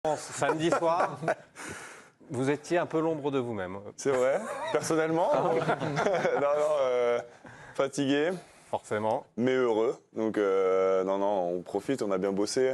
Samedi soir, vous étiez un peu l'ombre de vous-même. C'est vrai, personnellement. Fatigué. Forcément. Mais heureux. Donc on profite, on a bien bossé.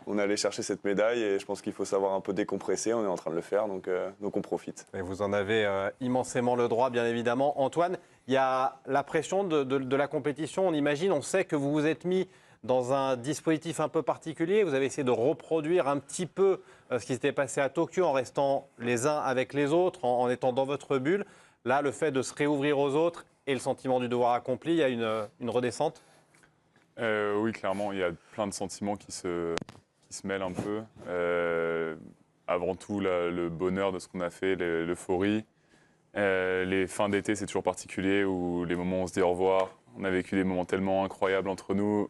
On est allé chercher cette médaille et je pense qu'il faut savoir un peu décompresser. On est en train de le faire, donc on profite. Et vous en avez immensément le droit, bien évidemment. Antoine, il y a la pression de la compétition, on imagine. On sait que vous vous êtes mis dans un dispositif un peu particulier. Vous avez essayé de reproduire un petit peu ce qui s'était passé à Tokyo en restant les uns avec les autres, en étant dans votre bulle. Là, le fait de se réouvrir aux autres et le sentiment du devoir accompli, il y a une redescente. Oui, clairement, il y a plein de sentiments qui se mêlent un peu. Avant tout, le bonheur de ce qu'on a fait, l'euphorie. Les fins d'été, c'est toujours particulier, où les moments où on se dit au revoir. On a vécu des moments tellement incroyables entre nous.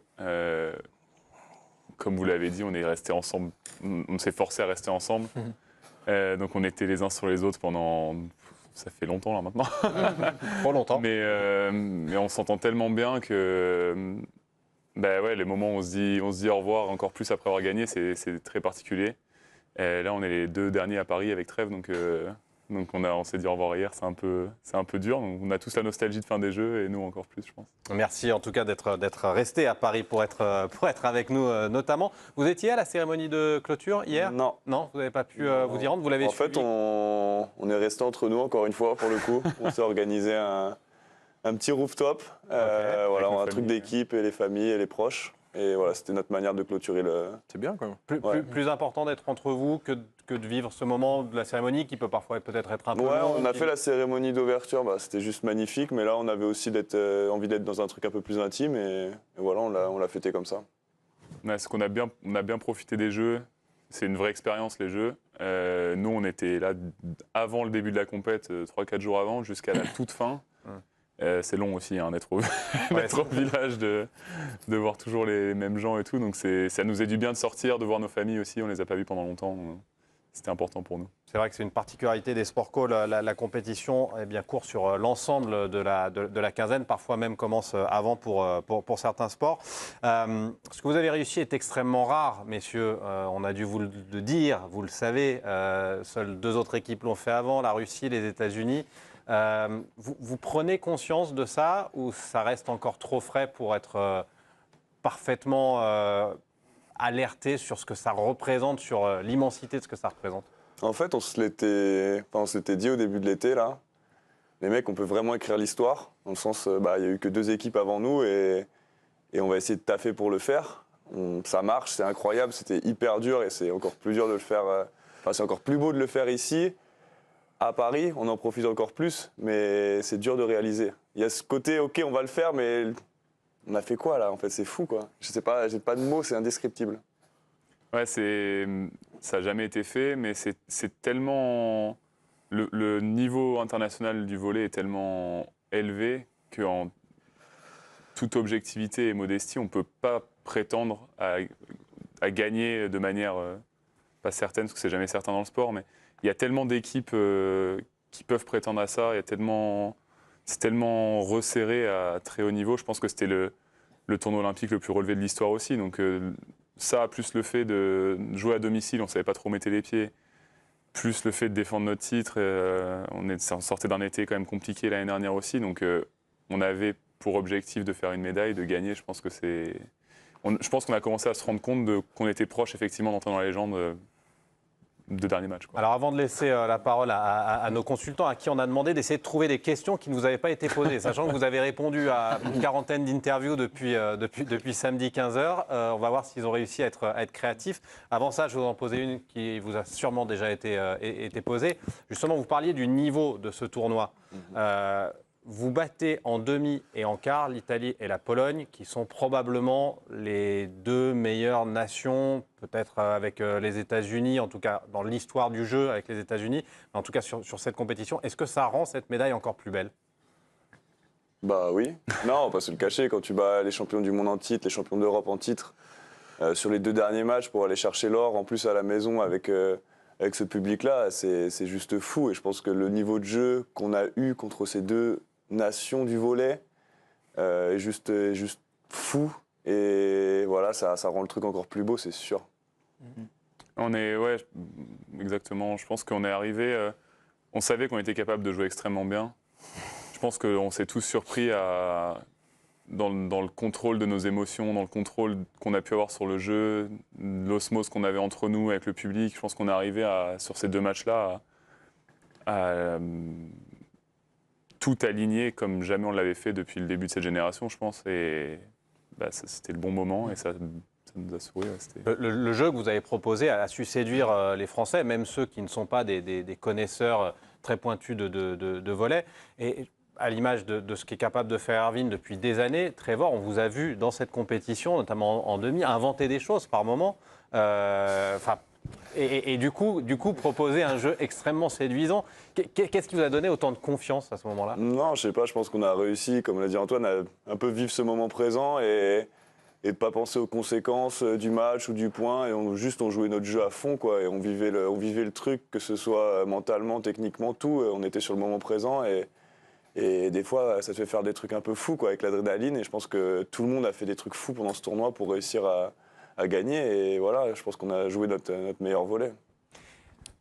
Comme vous l'avez dit, on est restés ensemble. On s'est forcé à rester ensemble. Donc on était les uns sur les autres pendant... Ça fait longtemps là maintenant. Trop longtemps. Mais on s'entend tellement bien que... les moments où on se dit au revoir encore plus après avoir gagné, c'est très particulier. Et là, on est les 2 derniers à Paris avec Trèves, donc on s'est dit au revoir hier, c'est un peu dur. Donc on a tous la nostalgie de fin des Jeux et nous encore plus, je pense. Merci en tout cas d'être resté à Paris pour être avec nous notamment. Vous étiez à la cérémonie de clôture hier ? Non. Non, vous n'avez pas pu vous y rendre, vous l'avez En suivi. fait, on est resté entre nous encore une fois pour le coup. On s'est organisé un petit rooftop. On a un truc d'équipe et les familles et les proches. Et voilà, c'était notre manière de clôturer le... C'est bien quand même. Plus important d'être entre vous que de vivre ce moment de la cérémonie qui peut parfois peut-être être un peu Ouais, long. on a fait la cérémonie d'ouverture, c'était juste magnifique. Mais là, on avait aussi envie d'être dans un truc un peu plus intime. Et voilà, on l'a fêté comme ça. Ouais, on a bien profité des Jeux. C'est une vraie expérience, les Jeux. Nous, on était là avant le début de la compète, 3-4 jours avant, jusqu'à la toute fin. C'est long aussi d'être au village, de voir toujours les mêmes gens et tout. Donc ça nous est du bien de sortir, de voir nos familles aussi. On ne les a pas vus pendant longtemps. C'était important pour nous. C'est vrai que c'est une particularité des sport co. La compétition court sur l'ensemble de la quinzaine. Parfois même commence avant pour certains sports. Ce que vous avez réussi est extrêmement rare, messieurs. On a dû vous le dire, vous le savez. Seules 2 autres équipes l'ont fait avant, la Russie et les États-Unis. Vous prenez conscience de ça ou ça reste encore trop frais pour être parfaitement alerté sur ce que ça représente, sur l'immensité de ce que ça représente? En fait, on se l'était dit au début de l'été, là. Les mecs, on peut vraiment écrire l'histoire. Dans le sens, il n'y a eu que 2 équipes avant nous et on va essayer de taffer pour le faire. Ça marche, c'est incroyable, c'était hyper dur et c'est encore plus dur de le faire. C'est encore plus beau de le faire ici. À Paris, on en profite encore plus, mais c'est dur de réaliser. Il y a ce côté, ok, on va le faire, mais on a fait quoi là? En fait, c'est fou, quoi. Je sais pas, j'ai pas de mots, c'est indescriptible. Ouais, ça n'a jamais été fait, mais c'est tellement... Le niveau international du volley est tellement élevé qu'en toute objectivité et modestie, on ne peut pas prétendre à gagner de manière pas certaine, parce que c'est jamais certain dans le sport, mais il y a tellement d'équipes qui peuvent prétendre à ça, c'est tellement resserré à très haut niveau. Je pense que c'était le tournoi olympique le plus relevé de l'histoire aussi, donc ça, plus le fait de jouer à domicile, on ne savait pas trop où mettre les pieds, plus le fait de défendre notre titre, on sortait d'un été quand même compliqué l'année dernière aussi, donc on avait pour objectif de faire une médaille, de gagner. Je pense qu'on a commencé à se rendre compte qu'on était proche effectivement d'entrer dans la légende de dernier match. Alors avant de laisser la parole à nos consultants, à qui on a demandé d'essayer de trouver des questions qui ne vous avaient pas été posées, sachant que vous avez répondu à une quarantaine d'interviews depuis samedi 15h. On va voir s'ils ont réussi à être créatifs. Avant ça, je vais vous en poser une qui vous a sûrement déjà été posée. Justement, vous parliez du niveau de ce tournoi. Vous battez en demi et en quart l'Italie et la Pologne, qui sont probablement les 2 meilleures nations, peut-être avec les États-Unis, en tout cas dans l'histoire du jeu avec les États-Unis, mais en tout cas sur cette compétition. Est-ce que ça rend cette médaille encore plus belle? Bah oui. Non, on va pas se le cacher. Quand tu bats les champions du monde en titre, les champions d'Europe en titre, sur les 2 derniers matchs pour aller chercher l'or, en plus à la maison avec ce public-là, c'est juste fou. Et je pense que le niveau de jeu qu'on a eu contre ces 2 nations du volley est juste fou. Et voilà, ça rend le truc encore plus beau, c'est sûr. Ouais, exactement. Je pense qu'on est arrivé, on savait qu'on était capable de jouer extrêmement bien. Je pense qu'on s'est tous surpris dans le contrôle de nos émotions, dans le contrôle qu'on a pu avoir sur le jeu, l'osmose qu'on avait entre nous avec le public. Je pense qu'on est arrivé sur ces 2 matchs-là à tout aligner comme jamais on l'avait fait depuis le début de cette génération, je pense. Et c'était le bon moment et ça nous a souri. Ouais, le jeu que vous avez proposé a su séduire les Français, même ceux qui ne sont pas des connaisseurs très pointus de volley. Et à l'image de ce qu'est capable de faire Erwin depuis des années, Trevor, on vous a vu dans cette compétition, notamment en demi, inventer des choses par moment. Et du coup, proposer un jeu extrêmement séduisant. Qu'est-ce qui vous a donné autant de confiance à ce moment-là? Non, je sais pas, je pense qu'on a réussi, comme l'a dit Antoine, à un peu vivre ce moment présent et de pas penser aux conséquences du match ou du point. Et on jouait notre jeu à fond, quoi. Et on vivait le truc, que ce soit mentalement, techniquement, tout. On était sur le moment présent et des fois, ça te fait faire des trucs un peu fous, quoi, avec l'adrénaline. Et je pense que tout le monde a fait des trucs fous pendant ce tournoi pour réussir à gagner. Et voilà, je pense qu'on a joué notre meilleur volley.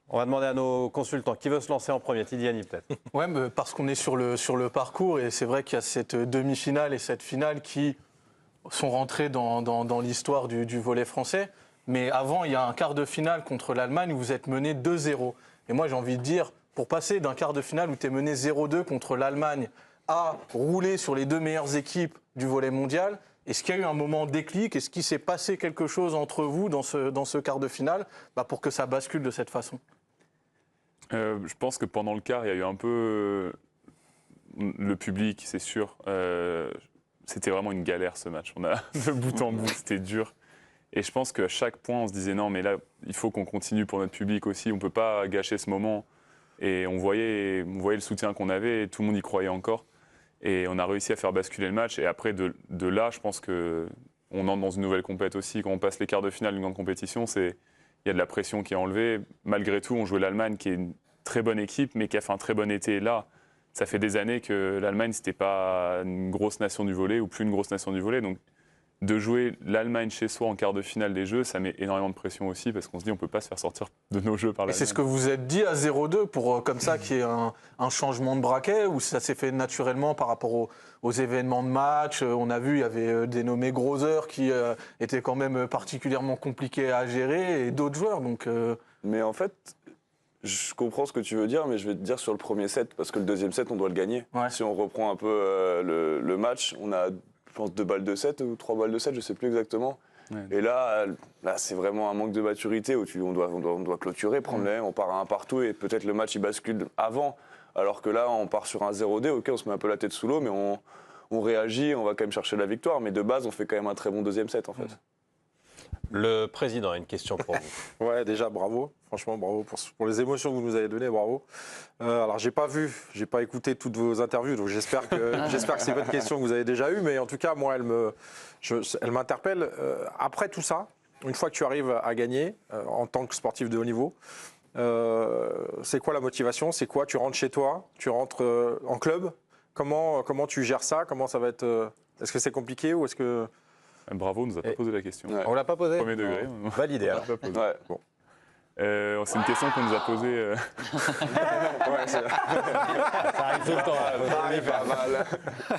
On va demander à nos consultants. Qui veut se lancer en premier? Tidiane, peut-être. Ouais, mais parce qu'on est sur le parcours et c'est vrai qu'il y a cette demi-finale et cette finale qui sont rentrées dans l'histoire du volley français. Mais avant, il y a un quart de finale contre l'Allemagne où vous êtes mené 2-0. Et moi, j'ai envie de dire, pour passer d'un quart de finale où tu es mené 0-2 contre l'Allemagne à rouler sur les 2 meilleures équipes du volley mondial, est-ce qu'il y a eu un moment déclic? Est-ce qu'il s'est passé quelque chose entre vous dans ce quart de finale pour que ça bascule de cette façon? Je pense que pendant le quart, il y a eu un peu le public, c'est sûr. C'était vraiment une galère ce match. On a de bout en bout, c'était dur. Et je pense qu'à chaque point, on se disait non, mais là, il faut qu'on continue pour notre public aussi. On ne peut pas gâcher ce moment. Et on voyait le soutien qu'on avait et tout le monde y croyait encore. Et on a réussi à faire basculer le match. Et après, de là, je pense qu'on entre dans une nouvelle compète aussi. Quand on passe les quarts de finale d'une grande compétition, il y a de la pression qui est enlevée. Malgré tout, on jouait l'Allemagne, qui est une très bonne équipe, mais qui a fait un très bon été. Là, ça fait des années que l'Allemagne, c'était pas une grosse nation du volley ou plus une grosse nation du volley. Donc, de jouer l'Allemagne chez soi en quart de finale des Jeux, ça met énormément de pression aussi parce qu'on se dit on ne peut pas se faire sortir de nos Jeux par l'Allemagne. Et c'est ce que vous êtes dit à 0-2 pour comme ça qu'il y ait un changement de braquet ou ça s'est fait naturellement par rapport aux événements de match? On a vu, il y avait des nommés Groser qui étaient quand même particulièrement compliqués à gérer et d'autres joueurs. Donc, Mais en fait, je comprends ce que tu veux dire, mais je vais te dire sur le premier set, parce que le deuxième set, on doit le gagner. Ouais. Si on reprend un peu le match, on a, je pense, 2 balles de 7 ou 3 balles de 7, je ne sais plus exactement. Ouais. Et là, c'est vraiment un manque de maturité où on doit clôturer, prendre les, on part à un partout et peut-être le match il bascule avant. Alors que là, on part sur un 0-2, ok, on se met un peu la tête sous l'eau, mais on réagit, on va quand même chercher la victoire. Mais de base, on fait quand même un très bon deuxième set en fait. Le président a une question pour vous. Ouais, déjà, bravo. Franchement, bravo pour les émotions que vous nous avez données, bravo. Alors, j'ai pas écouté toutes vos interviews, donc j'espère que c'est votre question que vous avez déjà eue, mais en tout cas, moi, elle m'interpelle. Après tout ça, une fois que tu arrives à gagner en tant que sportif de haut niveau, c'est quoi la motivation? C'est quoi? Tu rentres chez toi? Tu rentres en club? Comment tu gères ça? Comment ça va être? Est-ce que c'est compliqué ou est-ce que... Bravo, on nous a pas posé la question. Ouais. On l'a pas posé? Premier degré. Validé alors. On l'a pas posé. Ouais. Bon. C'est une question qu'on nous a posée. Ouais, Ça arrive tout le temps.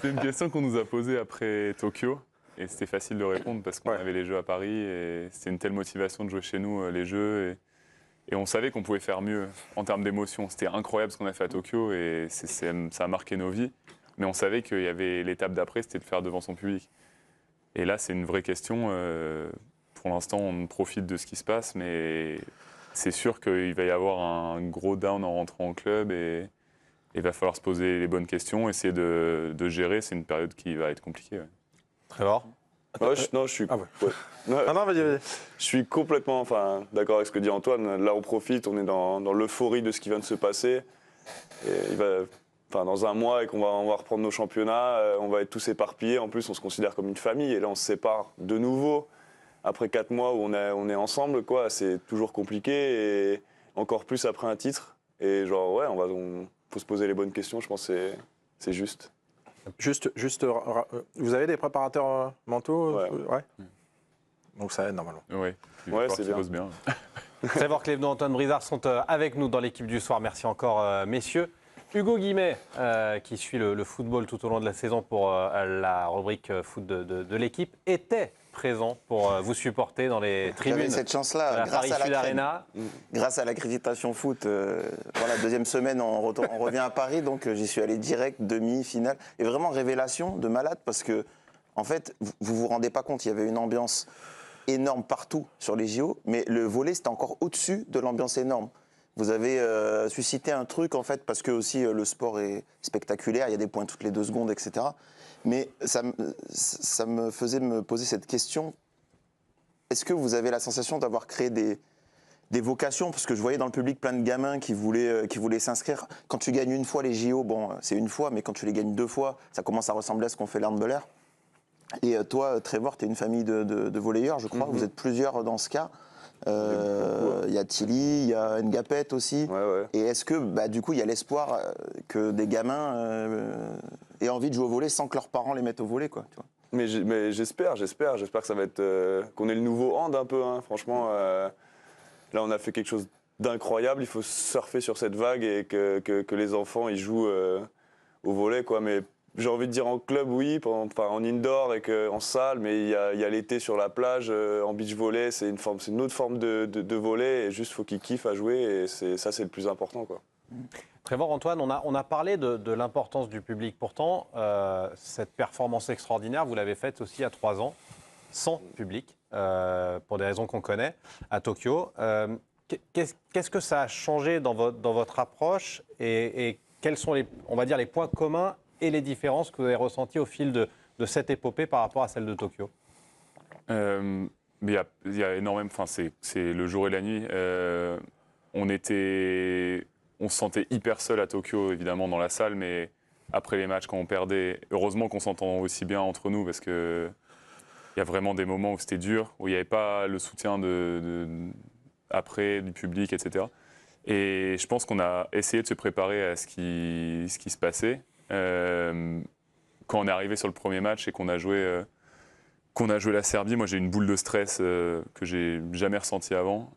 C'est une question qu'on nous a posée après Tokyo. Et c'était facile de répondre parce qu'on avait les Jeux à Paris et c'était une telle motivation de jouer chez nous les Jeux. Et on savait qu'on pouvait faire mieux en termes d'émotion. C'était incroyable ce qu'on a fait à Tokyo et ça a marqué nos vies. Mais on savait qu'il y avait l'étape d'après, c'était de faire devant son public. Et là, c'est une vraie question. Pour l'instant, on profite de ce qui se passe, mais c'est sûr qu'il va y avoir un gros down en rentrant en club et il va falloir se poser les bonnes questions, essayer de gérer. C'est une période qui va être compliquée. Ouais. Trevor? Ouais, je suis. Ah ouais. Ouais. Ah non, vas-y. Je suis complètement d'accord avec ce que dit Antoine. Là, on profite, on est dans l'euphorie de ce qui vient de se passer. Et dans un mois, et qu'on va reprendre nos championnats, on va être tous éparpillés. En plus, on se considère comme une famille. Et là, on se sépare de nouveau. Après 4 mois où on est ensemble, quoi, c'est toujours compliqué. Et encore plus après un titre. Et faut se poser les bonnes questions. Je pense que c'est juste. Juste, vous avez des préparateurs mentaux? Ouais. Ouais. Donc ça aide normalement. Ouais, Ouais, c'est bien. bien. Trevor Clevenot, Antoine Brizard sont avec nous dans l'équipe du soir. Merci encore, messieurs. Hugo Guimet, qui suit le football tout au long de la saison pour la rubrique foot de l'équipe, était présent pour vous supporter dans les tribunes. J'avais cette chance-là, grâce à l'accréditation foot. Voilà, deuxième semaine, on revient à Paris, donc j'y suis allé direct, demi-finale. Et vraiment révélation de malade, parce que, en fait, vous vous rendez pas compte, il y avait une ambiance énorme partout sur les JO, mais le volley, c'était encore au-dessus de l'ambiance énorme. Vous avez suscité un truc, en fait, parce que aussi le sport est spectaculaire, il y a des points toutes les 2 secondes, etc. Mais ça me faisait me poser cette question. Est-ce que vous avez la sensation d'avoir créé des vocations? Parce que je voyais dans le public plein de gamins qui voulaient s'inscrire. Quand tu gagnes une fois les JO, bon, c'est une fois, mais quand tu les gagnes 2 fois, ça commence à ressembler à ce qu'on fait l'handballeur. Et toi, Trevor, tu es une famille de volleyeurs, je crois. Vous êtes plusieurs dans ce cas. Il y a Tilly, il y a Ngapet aussi. Ouais. Et est-ce que, du coup, il y a l'espoir que des gamins aient envie de jouer au volley sans que leurs parents les mettent au volley, quoi, tu vois? Mais j'espère que ça va être qu'on est le nouveau hand un peu. Hein. Franchement, là, on a fait quelque chose d'incroyable. Il faut surfer sur cette vague et que les enfants ils jouent au volley, quoi. Mais j'ai envie de dire en club, oui, en indoor et en salle, mais il y a l'été sur la plage, en beach volley, c'est une autre forme de volley, et juste faut qu'ils kiffent à jouer, et ça c'est le plus important, quoi. Trevor, Antoine, on a parlé de l'importance du public. Pourtant, cette performance extraordinaire, vous l'avez faite aussi à 3 ans, sans public, pour des raisons qu'on connaît, à Tokyo. Qu'est-ce que ça a changé dans votre approche et quels sont les points communs et les différences que vous avez ressenties au fil de cette épopée par rapport à celle de Tokyo? Mais il y a énormément. Enfin, c'est le jour et la nuit. On se sentait hyper seul à Tokyo, évidemment, dans la salle, mais après les matchs, quand on perdait, heureusement qu'on s'entend aussi bien entre nous, parce que il y a vraiment des moments où c'était dur, où il n'y avait pas le soutien après du public, etc. Et je pense qu'on a essayé de se préparer à ce qui se passait. Quand on est arrivé sur le premier match et qu'on a joué la Serbie, moi j'ai eu une boule de stress que j'ai jamais ressentie avant,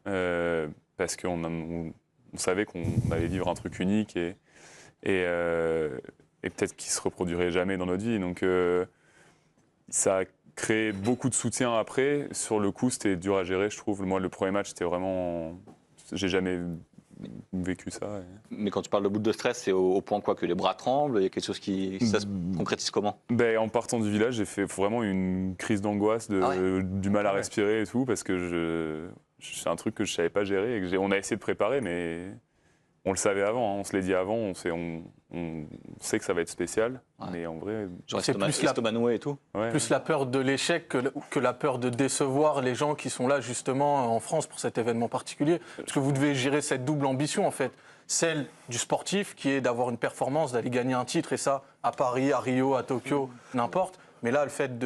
parce qu'on savait qu'on allait vivre un truc unique et peut-être qu'il se reproduirait jamais dans notre vie. Donc ça a créé beaucoup de soutien après. Sur le coup, c'était dur à gérer, je trouve. Moi, le premier match, c'était vraiment, j'ai jamais vécu ça. Mais quand tu parles de boule de stress, c'est au point quoi, que les bras tremblent? Il y a quelque chose ça se concrétise comment? En partant du village, j'ai fait vraiment une crise d'angoisse, du mal à respirer et tout, parce que c'est un truc que je savais pas gérer et on a essayé de préparer, mais on le savait avant, hein, on se l'est dit avant, on sait que ça va être spécial, mais en vrai... Genre c'est plus estomac noué et tout. Ouais, plus la peur de l'échec que la peur de décevoir les gens qui sont là justement en France pour cet événement particulier. Parce que vous devez gérer cette double ambition en fait. Celle du sportif qui est d'avoir une performance, d'aller gagner un titre, et ça à Paris, à Rio, à Tokyo, n'importe. Mais là, le fait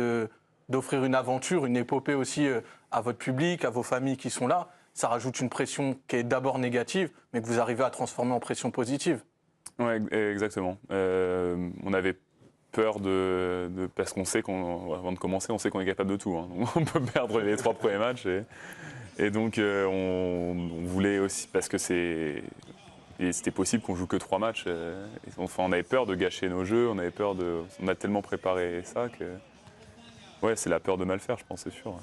d'offrir une aventure, une épopée aussi à votre public, à vos familles qui sont là, ça rajoute une pression qui est d'abord négative, mais que vous arrivez à transformer en pression positive. Oui, exactement. On avait peur parce qu'on sait avant de commencer, on sait qu'on est capable de tout. Hein. Donc on peut perdre les 3 premiers matchs. Et donc on voulait aussi, parce que c'était possible qu'on joue que 3 matchs. On avait peur de gâcher nos jeux, on a tellement préparé ça que... Ouais, c'est la peur de mal faire, je pense, c'est sûr.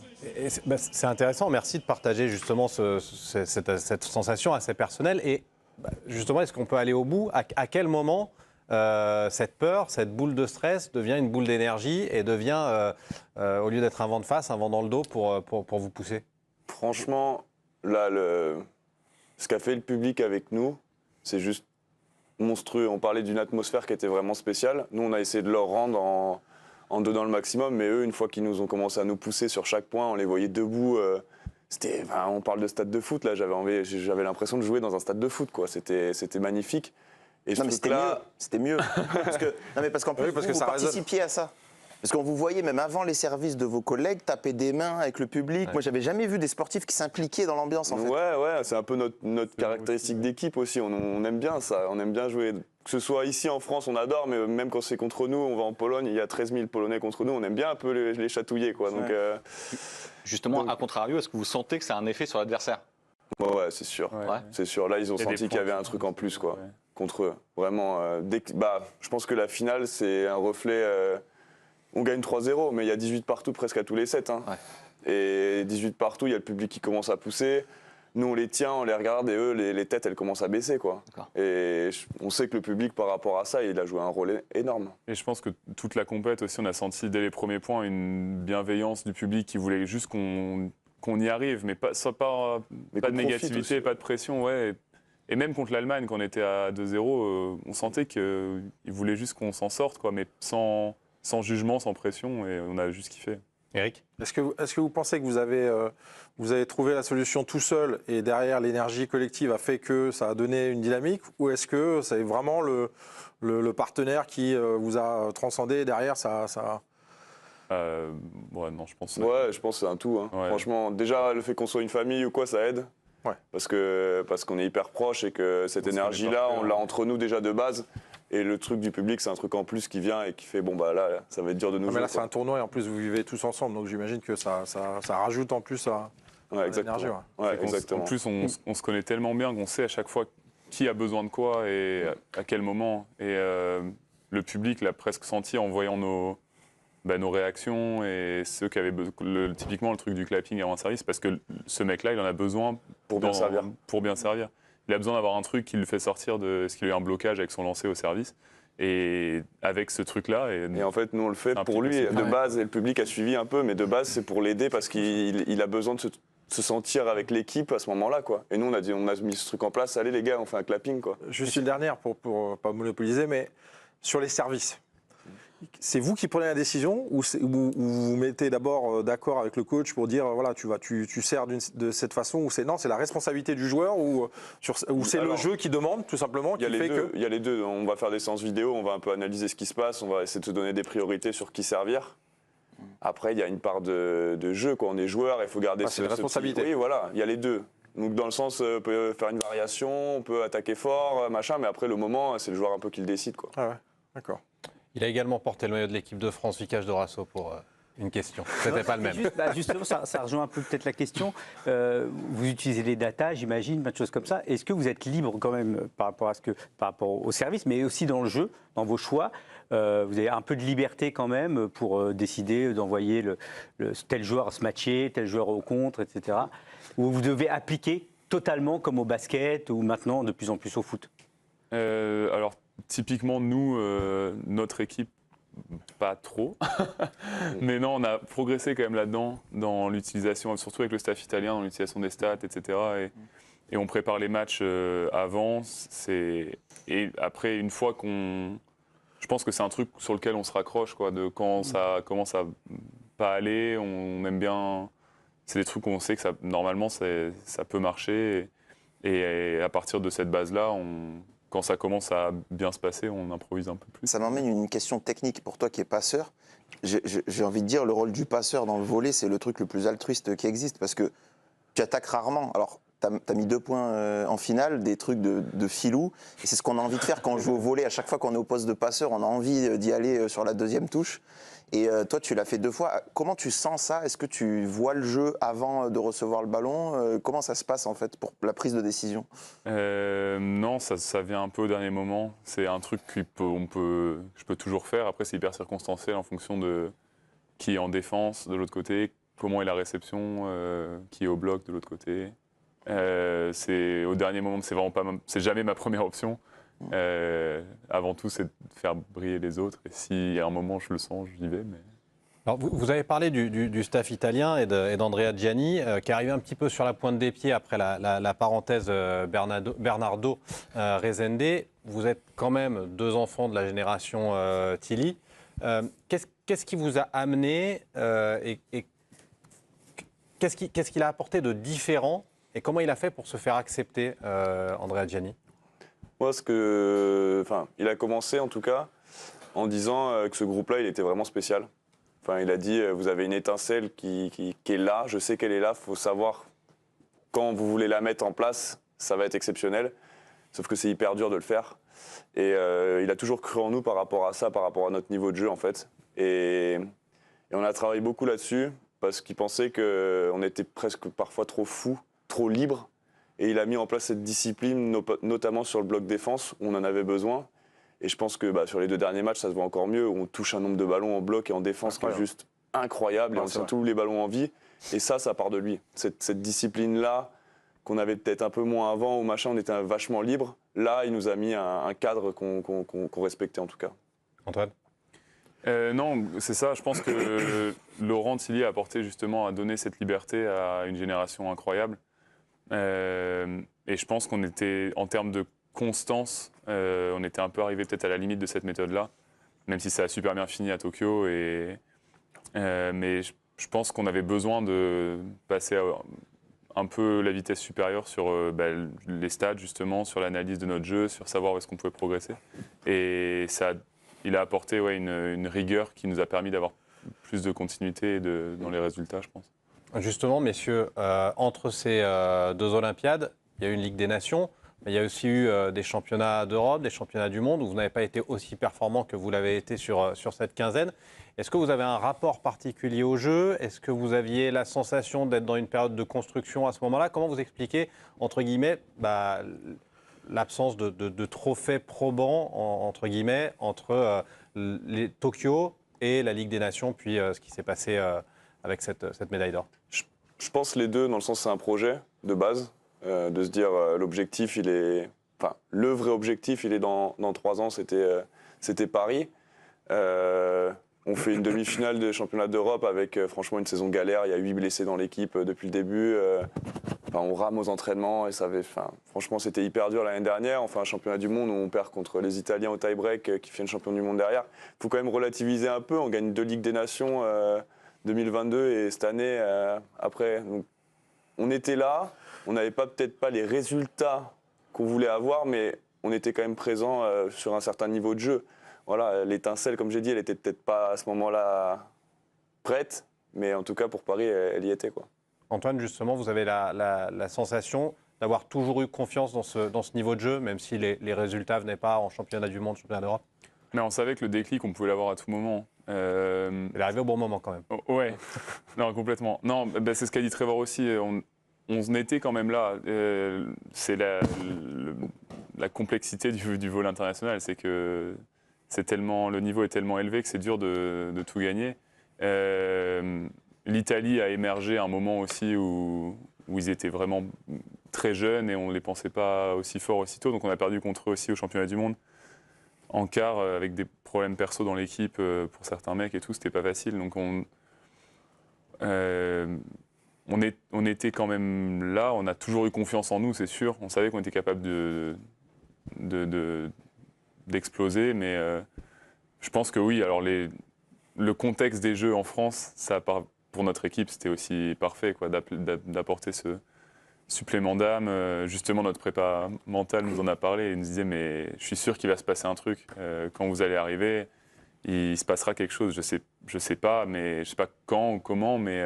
C'est intéressant, merci de partager justement cette sensation assez personnelle. Et justement, est-ce qu'on peut aller au bout? À quel moment cette peur, cette boule de stress devient une boule d'énergie et devient, au lieu d'être un vent de face, un vent dans le dos pour vous pousser? Franchement, là, ce qu'a fait le public avec nous, c'est juste monstrueux. On parlait d'une atmosphère qui était vraiment spéciale. Nous, on a essayé de leur rendre en donnant le maximum, mais eux, une fois qu'ils nous ont commencé à nous pousser sur chaque point, on les voyait debout. On parle de stade de foot, là, j'avais l'impression de jouer dans un stade de foot, quoi. C'était magnifique. Et Non, mais c'était mieux. Parce qu'en plus, vous participiez à ça. Parce qu'on vous voyait, même avant les services de vos collègues, taper des mains avec le public. Ouais. Moi, j'avais jamais vu des sportifs qui s'impliquaient dans l'ambiance, en fait. Ouais, c'est un peu notre caractéristique d'équipe aussi. On aime bien ça, on aime bien jouer. Que ce soit ici en France, on adore, mais même quand c'est contre nous, on va en Pologne, il y a 13 000 Polonais contre nous, on aime bien un peu les chatouiller, quoi. Donc, justement, à contrario, est-ce que vous sentez que ça a un effet sur l'adversaire? Ouais, c'est sûr. Ouais. C'est sûr. Là, ils ont Il y a des senti qu'il y avait points un truc en plus, quoi, ouais. contre eux. Vraiment. Je pense que la finale, c'est un reflet. On gagne 3-0, mais il y a 18 partout presque à tous les sets. Hein. Ouais. Et 18 partout, il y a le public qui commence à pousser. Nous, on les tient, on les regarde, et eux, les têtes, elles commencent à baisser, quoi. D'accord. Et on sait que le public, par rapport à ça, il a joué un rôle énorme. Et je pense que toute la compète aussi, on a senti dès les premiers points une bienveillance du public qui voulait juste qu'on y arrive, mais pas Mais pas de qu'on profite négativité, aussi. pas de pression. Ouais. Et même contre l'Allemagne, quand on était à 2-0, on sentait qu'ils voulaient juste qu'on s'en sorte, quoi, mais sans jugement, sans pression, et on a juste kiffé. Eric? Est-ce que vous pensez que vous avez trouvé la solution tout seul et derrière l'énergie collective a fait que ça a donné une dynamique, ou est-ce que c'est vraiment le partenaire qui vous a transcendé et derrière ça Ouais, non, je pense. Ouais, je pense que c'est un tout. Hein. Ouais. Franchement, déjà, le fait qu'on soit une famille ou quoi, ça aide. Ouais. Parce qu'on est hyper proches et que cette On se connaît énergie-là, par cœur, on l'a ouais. entre nous déjà de base. Et le truc du public, c'est un truc en plus qui vient et qui fait, bon, bah là, ça va être dur de nous mais jouer. là c'est un tournoi et en plus vous vivez tous ensemble, donc j'imagine que ça rajoute en plus à Ouais, l'énergie. exactement. Ouais. Ouais, C'est qu'en- exactement. En plus, on se connaît tellement bien qu'on sait à chaque fois qui a besoin de quoi et à quel moment. Et le public l'a presque senti en voyant nos réactions et ceux qui avaient typiquement le truc du clapping avant un service, parce que ce mec-là, il en a besoin Pour bien servir. Pour bien servir. Il a besoin d'avoir un truc qui le fait sortir de ce qu'il a eu un blocage avec son lancer au service. Et avec ce truc-là. Et en fait, nous, on le fait C'est un pour petit lui, peu de ça. base, et le public a suivi un peu, mais de base, c'est pour l'aider parce qu'il a besoin de se sentir avec l'équipe à ce moment-là, quoi. Et nous, on a mis ce truc en place, allez les gars, on fait un clapping, quoi. Juste une dernière pour pas monopoliser, mais sur les services. C'est vous qui prenez la décision ou vous vous mettez d'abord d'accord avec le coach pour dire voilà tu sers de cette façon, ou c'est la responsabilité du joueur, ou c'est le Alors, jeu qui demande tout simplement Il y qui a les fait deux. que Il y a les deux. On va faire des séances vidéo, on va un peu analyser ce qui se passe, on va essayer de se donner des priorités sur qui servir. Après, il y a une part de jeu, quoi. On est joueur, il faut garder c'est une responsabilité. Oui, voilà, il y a les deux. Donc dans le sens, on peut faire une variation, on peut attaquer fort, machin, mais après le moment, c'est le joueur un peu qui le décide, quoi. Ah ouais, d'accord. Il a également porté le maillot de l'équipe de France, Vikash Dorasso, pour une question. C'était pas le même. Justement, ça rejoint un peu peut-être la question. Vous utilisez les datas, j'imagine, plein de choses comme ça. Est-ce que vous êtes libre quand même par rapport au service, mais aussi dans le jeu, dans vos choix? Vous avez un peu de liberté quand même pour décider d'envoyer tel joueur se matcher, tel joueur au contre, etc. Ou vous devez appliquer totalement comme au basket ou maintenant de plus en plus au foot? Alors, typiquement, nous, notre équipe, pas trop. Mais non, on a progressé quand même là-dedans, dans l'utilisation, surtout avec le staff italien, dans l'utilisation des stats, etc. Et on prépare les matchs avant. Et après, une fois qu'on... Je pense que c'est un truc sur lequel on se raccroche, quoi, de quand ça commence à pas aller, on aime bien... C'est des trucs où on sait que normalement, ça peut marcher. Et à partir de cette base-là, quand ça commence à bien se passer, on improvise un peu plus. Ça m'emmène une question technique pour toi qui est passeur. J'ai envie de dire, le rôle du passeur dans le volley, c'est le truc le plus altruiste qui existe, parce que tu attaques rarement. Alors, tu as mis 2 points en finale, des trucs de filou, et c'est ce qu'on a envie de faire quand on joue au volley. À chaque fois qu'on est au poste de passeur, on a envie d'y aller sur la deuxième touche. Et toi, tu l'as fait 2 fois. Comment tu sens ça? Est-ce que tu vois le jeu avant de recevoir le ballon? Comment ça se passe, en fait, pour la prise de décision? Non, ça vient un peu au dernier moment. C'est un truc que je peux toujours faire. Après, c'est hyper circonstanciel en fonction de qui est en défense de l'autre côté, comment est la réception, qui est au bloc de l'autre côté. C'est au dernier moment, c'est jamais ma première option. Avant tout, c'est de faire briller les autres. Et si à un moment je le sens, j'y vais. Mais... Alors, vous avez parlé du staff italien et d'Andrea Gianni, qui est arrivé un petit peu sur la pointe des pieds après la parenthèse Bernardo Rezende. Vous êtes quand même 2 enfants de la génération Tilly. Qu'est-ce qui vous a amené et qu'est-ce qu'il a apporté de différent et comment il a fait pour se faire accepter, Andrea Gianni? Moi, il a commencé en tout cas en disant que ce groupe-là, il était vraiment spécial. Enfin, il a dit, vous avez une étincelle qui est là, je sais qu'elle est là, il faut savoir quand vous voulez la mettre en place, ça va être exceptionnel. Sauf que c'est hyper dur de le faire. Et il a toujours cru en nous par rapport à ça, par rapport à notre niveau de jeu en fait. Et on a travaillé beaucoup là-dessus parce qu'il pensait qu'on était presque parfois trop fous, trop libres. Et il a mis en place cette discipline, notamment sur le bloc défense, où on en avait besoin. Et je pense que sur les 2 derniers matchs, ça se voit encore mieux, où on touche un nombre de ballons en bloc et en défense qui est juste incroyable. Et on tient tous les ballons en vie. Et ça part de lui. Cette discipline-là, qu'on avait peut-être un peu moins avant, on était vachement libre. Là, il nous a mis un cadre qu'on respectait en tout cas. Antoine? Non, c'est ça. Je pense que Laurent Tillier a apporté justement à donner cette liberté à une génération incroyable. Et je pense qu'on était, en termes de constance, on était un peu arrivé peut-être à la limite de cette méthode-là, même si ça a super bien fini à Tokyo. Mais je pense qu'on avait besoin de passer un peu la vitesse supérieure sur les stats, justement, sur l'analyse de notre jeu, sur savoir où est-ce qu'on pouvait progresser. Et il a apporté une rigueur qui nous a permis d'avoir plus de continuité dans les résultats, je pense. Justement, messieurs, entre ces 2 Olympiades, il y a eu une Ligue des Nations, mais il y a aussi eu des championnats d'Europe, des championnats du monde, où vous n'avez pas été aussi performant que vous l'avez été sur cette quinzaine. Est-ce que vous avez un rapport particulier au jeu? Est-ce que vous aviez la sensation d'être dans une période de construction à ce moment-là? Comment vous expliquez, entre guillemets, l'absence de trophées probants, entre guillemets, entre les Tokyo et la Ligue des Nations, puis ce qui s'est passé avec cette médaille d'or? Je pense les deux, dans le sens c'est un projet de base, de se dire l'objectif, le vrai objectif, il est dans 3 ans, c'était Paris. On fait une demi-finale de championnat d'Europe avec franchement une saison galère. Il y a 8 blessés dans l'équipe depuis le début. On rame aux entraînements et franchement c'était hyper dur l'année dernière. On fait un championnat du monde où on perd contre les Italiens au tie-break qui viennent champion du monde derrière. Il faut quand même relativiser un peu. On gagne 2 Ligues des Nations 2022 et cette année après. Donc, on était là. On n'avait peut-être pas les résultats qu'on voulait avoir, mais on était quand même présent sur un certain niveau de jeu. Voilà, l'étincelle, comme j'ai dit, elle était peut-être pas à ce moment-là prête, mais en tout cas pour Paris, elle y était, quoi. Antoine, justement, vous avez la sensation d'avoir toujours eu confiance dans ce niveau de jeu, même si les résultats ne venaient pas en championnat du monde, championnat d'Europe? Mais on savait que le déclic, on pouvait l'avoir à tout moment. Il est arrivé au bon moment quand même. Ouais, non, complètement. Non, c'est ce qu'a dit Trevor aussi. On en était quand même là. C'est la complexité du vol international, c'est que le niveau est tellement élevé que c'est dur de tout gagner. L'Italie a émergé à un moment aussi où ils étaient vraiment très jeunes et on ne les pensait pas aussi forts aussitôt. Donc on a perdu contre eux aussi au championnat du monde. En quart, avec des problèmes perso dans l'équipe pour certains mecs et tout, c'était pas facile. Donc on était quand même là, on a toujours eu confiance en nous, c'est sûr. On savait qu'on était capable d'exploser, mais je pense que oui. Alors le contexte des jeux en France, pour notre équipe, c'était aussi parfait, quoi, d'apporter ce supplément d'âme. Justement, notre prépa mentale nous en a parlé. Il nous disait, mais je suis sûr qu'il va se passer un truc. Quand vous allez arriver, il se passera quelque chose. Je sais pas, mais je sais pas quand ou comment, mais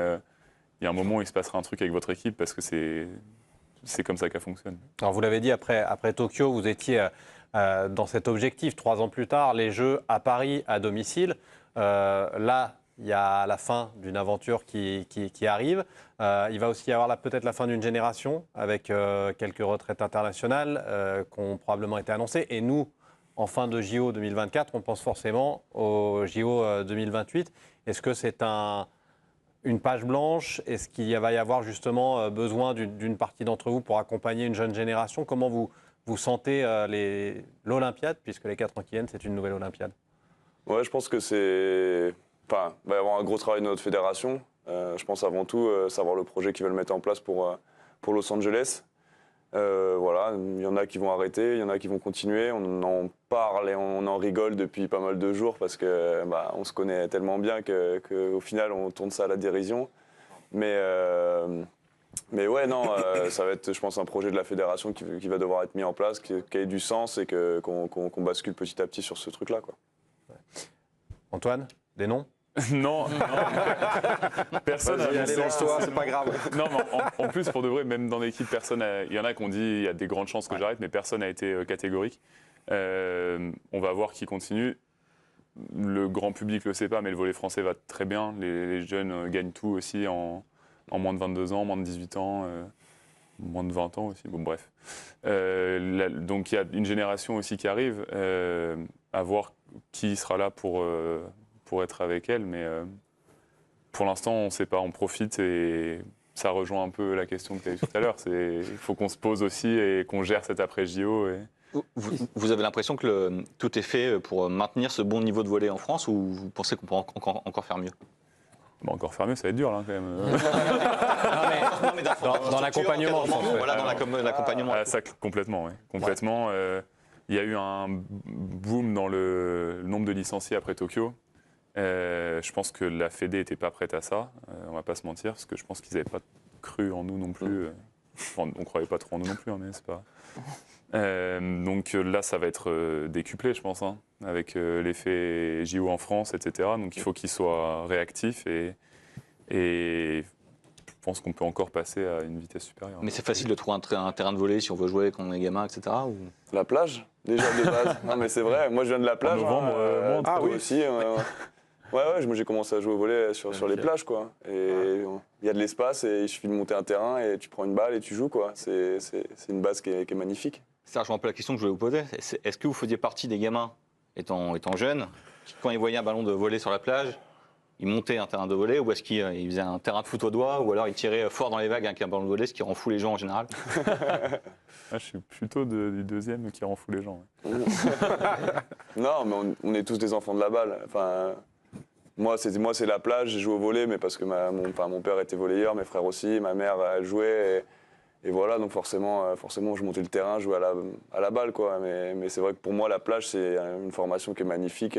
il y a un moment où il se passera un truc avec votre équipe parce que c'est comme ça qu'elle fonctionne. Alors vous l'avez dit, après Tokyo, vous étiez dans cet objectif. 3 ans plus tard, les Jeux à Paris, à domicile. Là, il y a la fin d'une aventure qui arrive. Il va aussi y avoir peut-être la fin d'une génération avec quelques retraites internationales qui ont probablement été annoncées. Et nous, en fin de JO 2024, on pense forcément au JO 2028. Est-ce que c'est une page blanche? Est-ce qu'il va y avoir justement besoin d'une partie d'entre vous pour accompagner une jeune génération? Comment vous sentez l'Olympiade, puisque les 4 ans qui viennent, c'est une nouvelle Olympiade? Ouais, je pense que il va y avoir un gros travail de notre fédération. Je pense avant tout savoir le projet qu'ils veulent mettre en place pour Los Angeles. Voilà, il y en a qui vont arrêter, il y en a qui vont continuer. On en parle et on en rigole depuis pas mal de jours parce que on se connaît tellement bien qu'au final on tourne ça à la dérision. Mais ouais, non, ça va être, je pense, un projet de la fédération qui va devoir être mis en place, qui ait du sens et qu'on bascule petit à petit sur ce truc-là, quoi. Antoine, des noms? Non. Personne n'a allez, lance-toi, c'est pas grave. Non, mais en plus, pour de vrai, même dans l'équipe, il y en a qui ont dit il y a des grandes chances que j'arrête, mais personne n'a été catégorique. On va voir qui continue. Le grand public le sait pas, mais le volley français va très bien. Les jeunes gagnent tout aussi en moins de 22 ans, moins de 18 ans. moins de 20 ans aussi. Bon, bref. Donc il y a une génération aussi qui arrive, à voir qui sera là pour être avec elle. Mais pour l'instant, on ne sait pas, on profite et ça rejoint un peu la question que tu as eue tout à l'heure. Il faut qu'on se pose aussi et qu'on gère cet après-JO. Vous avez l'impression que tout est fait pour maintenir ce bon niveau de volley en France ou vous pensez qu'on peut encore faire mieux? Bon, encore faire mieux, ça va être dur là quand même. Dans l'accompagnement, voilà, dans l'accompagnement. Ça, complètement, oui. Complètement. Il y a eu un boom dans le nombre de licenciés après Tokyo. Je pense que la Fédé n'était pas prête à ça, on va pas se mentir, parce que je pense qu'ils n'avaient pas cru en nous non plus. Enfin, on ne croyait pas trop en nous non plus, hein, mais c'est pas... donc là, ça va être décuplé, je pense, hein, avec l'effet JO en France, etc. Donc il faut qu'ils soient réactifs et je pense qu'on peut encore passer à une vitesse supérieure. Mais c'est facile de trouver un terrain de volley si on veut jouer quand on est gamin, etc. Ou... La plage, déjà de base. Non, mais c'est vrai, moi je viens de la plage. En novembre, ah oui, aussi. Ouais, moi j'ai commencé à jouer au volley sur les plages, quoi. Et il y a de l'espace et il suffit de monter un terrain et tu prends une balle et tu joues, quoi. C'est une base qui est magnifique. Ça rejoint un peu la question que je voulais vous poser. Est-ce que vous faisiez partie des gamins, étant jeunes, qui, quand ils voyaient un ballon de volley sur la plage, ils montaient un terrain de volley, ou est-ce qu'ils faisaient un terrain de foot au doigt, ou alors ils tiraient fort dans les vagues avec un ballon de volley, ce qui rend fou les gens en général? Je suis plutôt du deuxième qui rend fou les gens. Ouais. Non, mais on est tous des enfants de la balle. Enfin, moi, c'est la plage, j'ai joué au volley, mais parce que mon père était volleyeur, mes frères aussi, ma mère elle jouait. Et voilà, donc forcément, je montais le terrain, je jouais à la balle, quoi. Mais c'est vrai que pour moi, la plage, c'est une formation qui est magnifique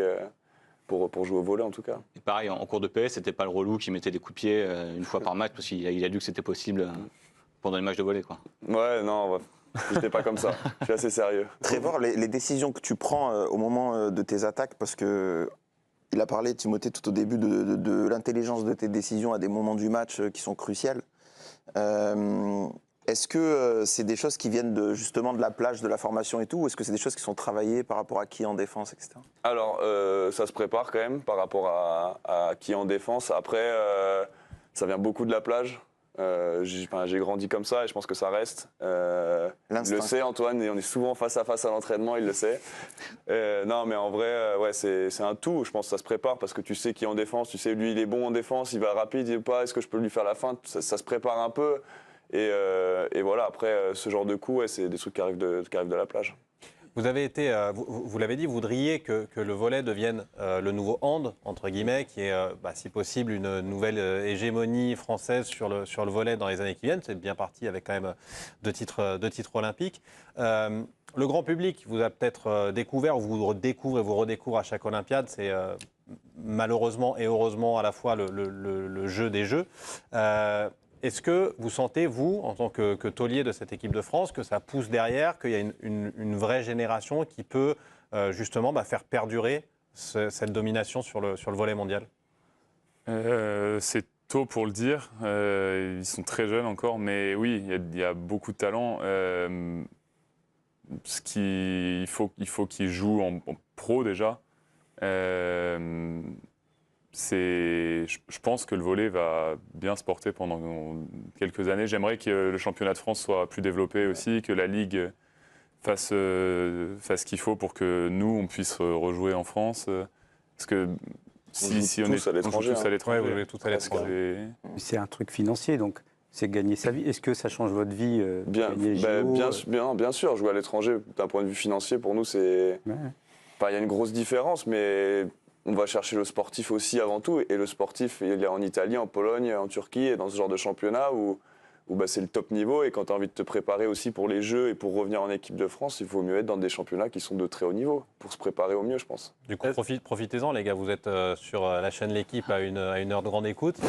pour jouer au volley, en tout cas. Et pareil, en cours de PS, c'était pas le relou qui mettait des coups de pied une fois par match, parce qu'il a dit que c'était possible pendant les matchs de volley, quoi. Ouais, non, j'étais pas comme ça. Je suis assez sérieux. Trevor, les décisions que tu prends au moment de tes attaques, parce que il a parlé, Timothée, tout au début de l'intelligence de tes décisions à des moments du match qui sont cruciales. Est-ce que c'est des choses qui viennent justement de la plage, de la formation et tout, ou est-ce que c'est des choses qui sont travaillées par rapport à qui en défense, etc. Alors, ça se prépare quand même par rapport à qui en défense. Après, ça vient beaucoup de la plage. J'ai grandi comme ça et je pense que ça reste. Il le sait, Antoine, et on est souvent face à face à l'entraînement, il le sait. Non, mais en vrai, ouais, c'est un tout. Je pense que ça se prépare parce que tu sais qui est en défense, tu sais lui il est bon en défense, il va rapide, il est pas, est-ce que je peux lui faire la feinte, ça se prépare un peu. Et voilà, après, ce genre de coup, ouais, c'est des trucs qui arrivent de la plage. Vous avez été, vous l'avez dit, vous voudriez que le volley devienne le nouveau hand, entre guillemets, qui est, si possible, une nouvelle hégémonie française sur le volley dans les années qui viennent. C'est bien parti avec quand même deux titres olympiques. Le grand public vous a peut-être découvert, ou vous redécouvre et vous redécouvre à chaque Olympiade. C'est malheureusement et heureusement à la fois le jeu des jeux. Est-ce que vous sentez, vous, en tant que taulier de cette équipe de France, que ça pousse derrière, qu'il y a une vraie génération qui peut justement faire perdurer cette domination sur le volley mondial? C'est tôt pour le dire. Ils sont très jeunes encore, mais oui, il y a beaucoup de talent. Il faut qu'ils jouent en pro déjà. Je pense que le volley va bien se porter pendant quelques années. J'aimerais que le championnat de France soit plus développé aussi, que la Ligue fasse ce qu'il faut pour que nous, on puisse rejouer en France. Parce que si on est tous à l'étranger, c'est un truc financier, donc c'est gagner sa vie. Est-ce que ça change votre vie bien sûr, jouer à l'étranger, d'un point de vue financier, pour nous, c'est... Ouais. Il y a une grosse différence, mais... On va chercher le sportif aussi avant tout, et le sportif, il est en Italie, en Pologne, en Turquie, et dans ce genre de championnat où c'est le top niveau, et quand tu as envie de te préparer aussi pour les Jeux et pour revenir en équipe de France, il faut mieux être dans des championnats qui sont de très haut niveau, pour se préparer au mieux, je pense. Du coup, profitez-en les gars, vous êtes sur la chaîne L'Équipe à une heure de grande écoute.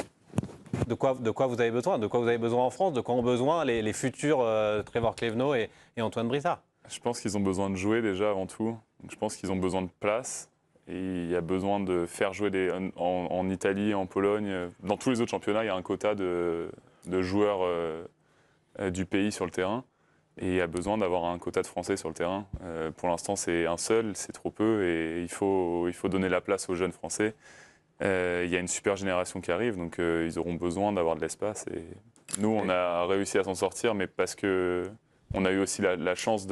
De quoi vous avez besoin? De quoi vous avez besoin en France? De quoi ont besoin les futurs Trevor Clevenot et Antoine Brizard? Je pense qu'ils ont besoin de jouer déjà avant tout, donc je pense qu'ils ont besoin de place. Et il y a besoin de faire jouer en Italie, en Pologne, dans tous les autres championnats, il y a un quota de joueurs du pays sur le terrain. Et il y a besoin d'avoir un quota de Français sur le terrain. Pour l'instant, c'est un seul, c'est trop peu. Et il faut donner la place aux jeunes Français. Il y a une super génération qui arrive, donc ils auront besoin d'avoir de l'espace. Nous, on a réussi à s'en sortir, mais parce qu'on a eu aussi la chance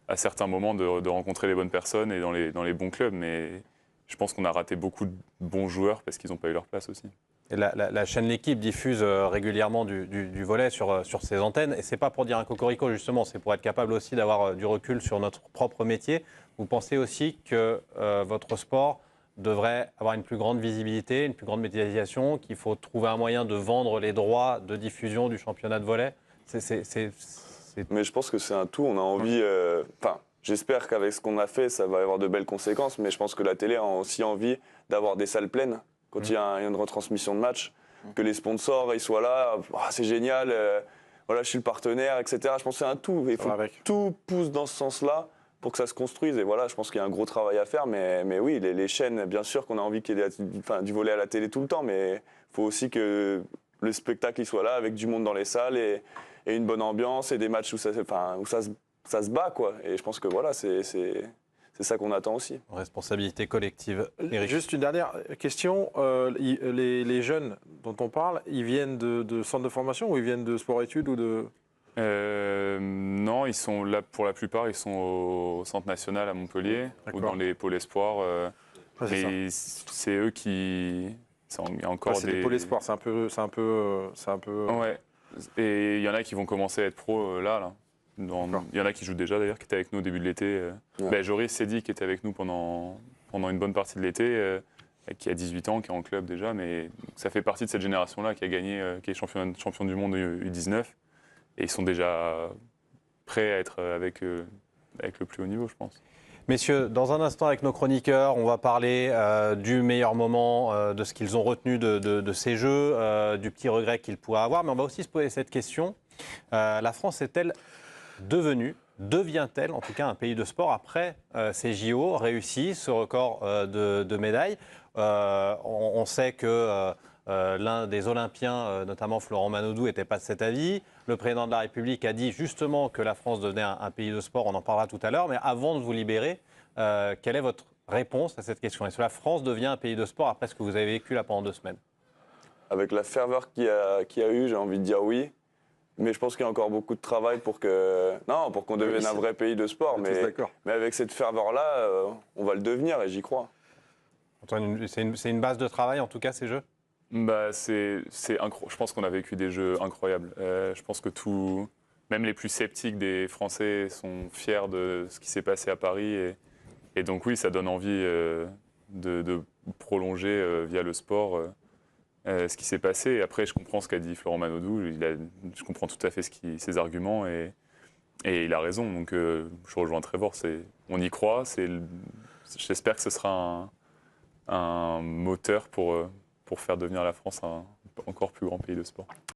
à certains moments de rencontrer les bonnes personnes et dans les bons clubs. Mais je pense qu'on a raté beaucoup de bons joueurs parce qu'ils n'ont pas eu leur place aussi. Et la chaîne L'Équipe diffuse régulièrement du volley sur ses antennes. Et ce n'est pas pour dire un cocorico, justement, c'est pour être capable aussi d'avoir du recul sur notre propre métier. Vous pensez aussi que votre sport devrait avoir une plus grande visibilité, une plus grande médiatisation, qu'il faut trouver un moyen de vendre les droits de diffusion du championnat de volley? Mais je pense que c'est un tout. On a envie... j'espère qu'avec ce qu'on a fait, ça va avoir de belles conséquences. Mais je pense que la télé a aussi envie d'avoir des salles pleines quand il y a une retransmission de match, que les sponsors ils soient là, c'est génial, voilà, je suis le partenaire, etc. Je pense que c'est un tout. Il faut que tout pousse dans ce sens-là pour que ça se construise. Et voilà, je pense qu'il y a un gros travail à faire. Mais oui, les chaînes, bien sûr qu'on a envie qu'il y ait du volley à la télé tout le temps, mais il faut aussi que le spectacle il soit là, avec du monde dans les salles et une bonne ambiance et des matchs où ça se bat, quoi. Et je pense que voilà, c'est ça qu'on attend aussi. Responsabilité collective. Éric. Juste une dernière question. Les jeunes dont on parle, ils viennent de centres de formation ou ils viennent de sport-études ou de... Non, ils sont là pour la plupart, ils sont au Centre National à Montpellier ou dans les pôles espoirs. Mais c'est eux qui... Il y a encore des pôles espoirs, c'est un peu... Ouais. Et il y en a qui vont commencer à être pros là. Il y en a qui jouent déjà d'ailleurs, qui étaient avec nous au début de l'été. Joris Sedi qui était avec nous pendant une bonne partie de l'été, qui a 18 ans, qui est en club déjà, mais ça fait partie de cette génération-là qui a gagné, qui est champion du monde U19. Et ils sont déjà prêts à être avec le plus haut niveau, je pense. Messieurs, dans un instant avec nos chroniqueurs, on va parler du meilleur moment, de ce qu'ils ont retenu de ces Jeux, du petit regret qu'ils pourraient avoir. Mais on va aussi se poser cette question. La France est-elle devient-elle en tout cas un pays de sport après ces JO réussis, ce record de médailles? On sait que l'un des Olympiens, notamment Florent Manodou, n'était pas de cet avis. Le président de la République a dit justement que la France devenait un pays de sport, on en parlera tout à l'heure. Mais avant de vous libérer, quelle est votre réponse à cette question? Est-ce que la France devient un pays de sport après ce que vous avez vécu là pendant 2 semaines? Avec la ferveur qu'il y a eu, j'ai envie de dire oui. Mais je pense qu'il y a encore beaucoup de travail pour qu'on devienne un vrai pays de sport. Mais avec cette ferveur-là, on va le devenir et j'y crois. Antoine, c'est une base de travail en tout cas ces Jeux? Je pense qu'on a vécu des Jeux incroyables. Je pense que même les plus sceptiques des Français sont fiers de ce qui s'est passé à Paris. Et donc oui, ça donne envie de prolonger via le sport ce qui s'est passé. Et après, je comprends ce qu'a dit Florent Manodou. Je comprends tout à fait ses arguments et il a raison. Donc je rejoins Trevor. On y croit. J'espère que ce sera un moteur pour faire devenir la France un encore plus grand pays de sport.